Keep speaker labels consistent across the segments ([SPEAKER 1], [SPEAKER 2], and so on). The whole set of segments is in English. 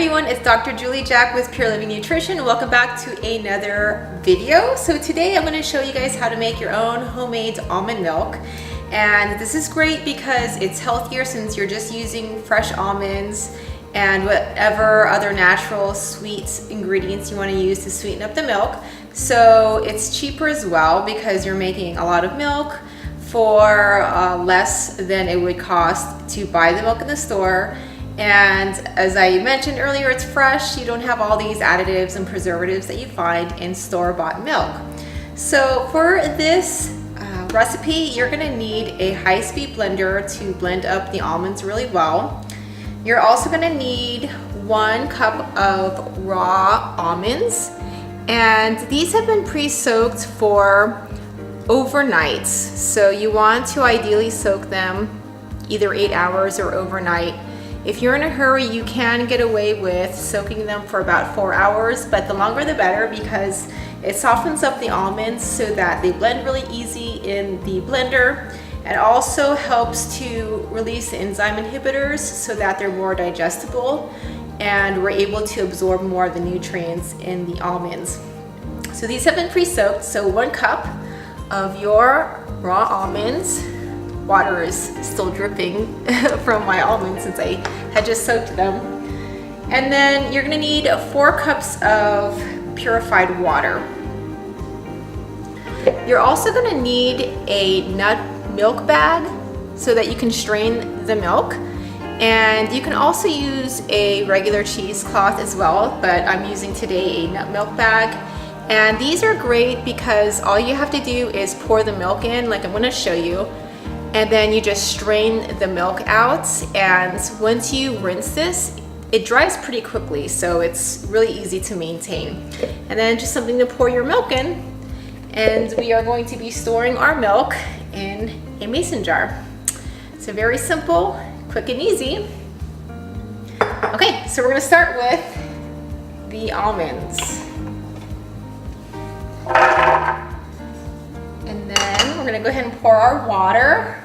[SPEAKER 1] everyone, it's Dr. Julie Jack with Pure Living Nutrition. Welcome back to another video. So today I'm going to show you guys how to make your own homemade almond milk. And this is great because it's healthier since you're just using fresh almonds and whatever other natural sweet ingredients you want to use to sweeten up the milk. So it's cheaper as well because you're making a lot of milk for less than it would cost to buy the milk in the store. And as I mentioned earlier, it's fresh. You don't have all these additives and preservatives that you find in store-bought milk. So for this recipe, you're gonna need a high-speed blender to blend up the almonds really well. You're also gonna need 1 cup of raw almonds, and these have been pre-soaked for overnight. So you want to ideally soak them either 8 hours or overnight. If you're in a hurry, you can get away with soaking them for about 4 hours, but the longer the better because it softens up the almonds so that they blend really easy in the blender. It also helps to release the enzyme inhibitors so that they're more digestible and we're able to absorb more of the nutrients in the almonds. So these have been pre-soaked, so 1 cup of your raw almonds. Water is still dripping from my almonds since I had just soaked them. And then you're gonna need 4 cups of purified water. You're also gonna need a nut milk bag so that you can strain the milk. And you can also use a regular cheesecloth as well, but I'm using today a nut milk bag. And these are great because all you have to do is pour the milk in, like I'm gonna show you, and then you just strain the milk out. And once you rinse this, it dries pretty quickly, so it's really easy to maintain. And then just something to pour your milk in. And we are going to be storing our milk in a mason jar. So very simple, quick and easy. Okay, so we're gonna start with the almonds. And then we're gonna go ahead and pour our water.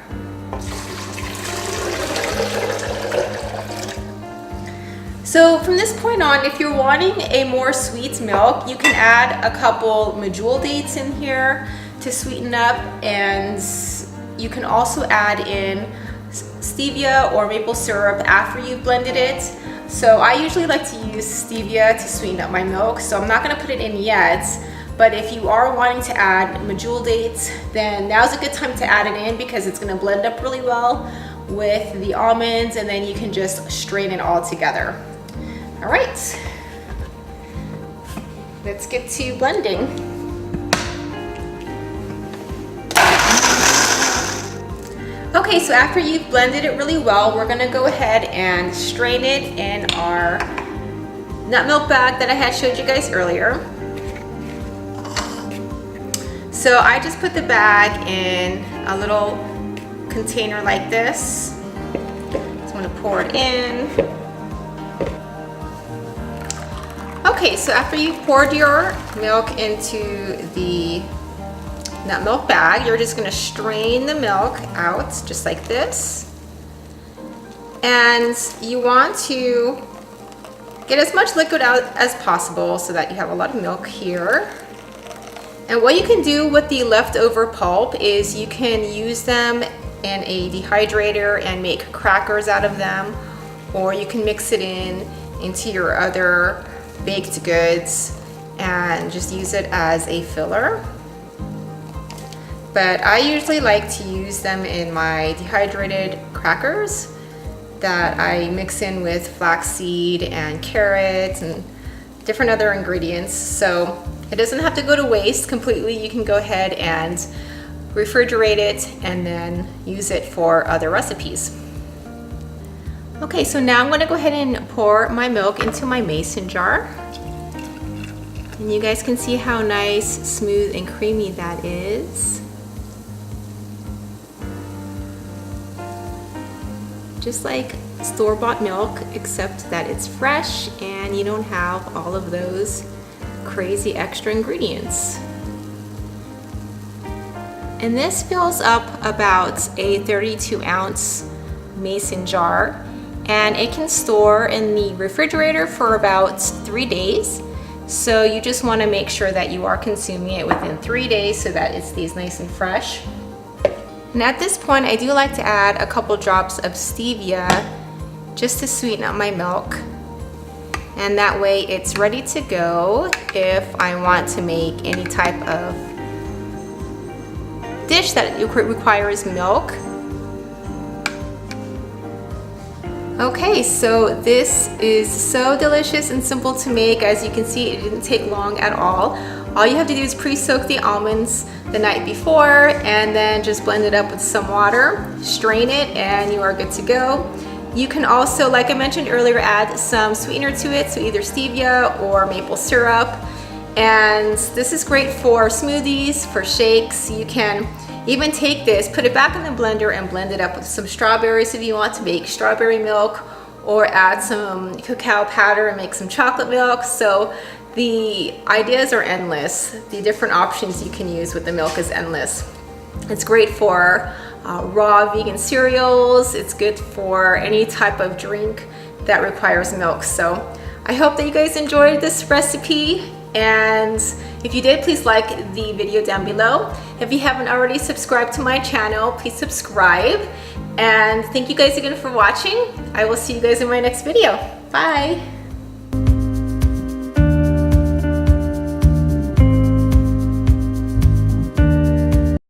[SPEAKER 1] So from this point on, if you're wanting a more sweet milk, you can add a couple medjool dates in here to sweeten up, and you can also add in stevia or maple syrup after you've blended it. So I usually like to use stevia to sweeten up my milk, so I'm not gonna put it in yet. But if you are wanting to add medjool dates, then now's a good time to add it in because it's gonna blend up really well with the almonds, and then you can just strain it all together. All right, let's get to blending. Okay, so after you've blended it really well, we're gonna go ahead and strain it in our nut milk bag that I had showed you guys earlier. So I just put the bag in a little container like this. Just want to pour it in. Okay, so after you've poured your milk into the nut milk bag, you're just going to strain the milk out just like this. And you want to get as much liquid out as possible so that you have a lot of milk here. And what you can do with the leftover pulp is you can use them in a dehydrator and make crackers out of them, or you can mix it into your other baked goods and just use it as a filler. But I usually like to use them in my dehydrated crackers that I mix in with flaxseed and carrots and different other ingredients. So it doesn't have to go to waste completely. You can go ahead and refrigerate it and then use it for other recipes. Okay, so now I'm going to go ahead and pour my milk into my mason jar. And you guys can see how nice, smooth, and creamy that is. Just like store-bought milk, except that it's fresh and you don't have all of those crazy extra ingredients. And this fills up about a 32-ounce mason jar, and it can store in the refrigerator for about 3 days. So you just want to make sure that you are consuming it within 3 days so that it stays nice and fresh. And at this point, I do like to add a couple drops of stevia just to sweeten up my milk. And that way it's ready to go if I want to make any type of dish that requires milk. Okay, so this is so delicious and simple to make. As you can see, it didn't take long at all. All you have to do is pre-soak the almonds the night before and then just blend it up with some water, strain it, and you are good to go. You can also, like I mentioned earlier, add some sweetener to it, so either stevia or maple syrup. And this is great for smoothies, for shakes. You can even take this, put it back in the blender and blend it up with some strawberries if you want to make strawberry milk, or add some cacao powder and make some chocolate milk. So the ideas are endless. The different options you can use with the milk is endless. It's great for raw vegan cereals. It's good for any type of drink that requires milk. So I hope that you guys enjoyed this recipe, and if you did, please like the video down below. If you haven't already subscribed to my channel, please subscribe, and thank you guys again for watching. I will see you guys in my next video. Bye.